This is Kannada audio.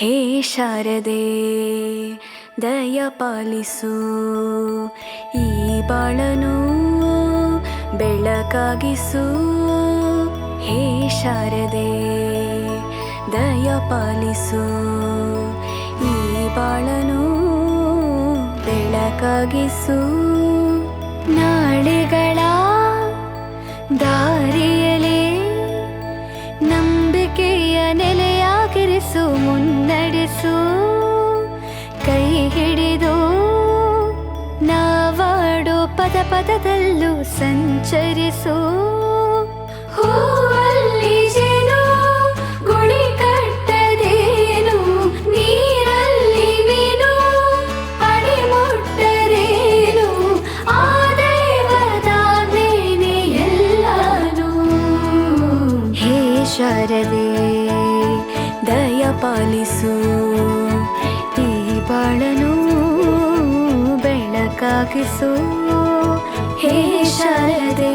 ಹೇ ಶಾರದೆ ದಯ ಪಾಲಿಸು, ಈ ಬಾಳನು ಬೆಳಕಾಗಿಸು. ಹೇ ಶಾರದೆ ದಯ ಪಾಲಿಸು, ಈ ಬಾಳನು ಬೆಳಕಾಗಿಸು. ನಾಳೆಗಳ ದಾರಿಯಲೇ ನಂಬಿಕೆಯ ನೆಲೆಯಾಗಿರಿಸು, ಮುನ್ನಡೆಸು. ಕೈ ಹಿಡಿದು ನಾವಾಡೋ ಪದ ಪದದಲ್ಲೂ ಸಂಚರಿಸು. ಹೂವಲ್ಲಿ ಜೇನು ಗುಳಿ ಕಟ್ಟದೇನು, ನೀರಲ್ಲಿ ಮೀನು ಅಡಿ ಮುಟ್ಟರೇನು, ಆ ದೈವದಾಜ್ಞೆನೇ ಎಲ್ಲಾನು. ಹೇ ಶಾರದೆ ದಯ ಪಾಲಿಸು, ಈ ಬಾಳನು ಬೆಳಕಾಗಿಸು. ಹೇ ಶಾರದೆ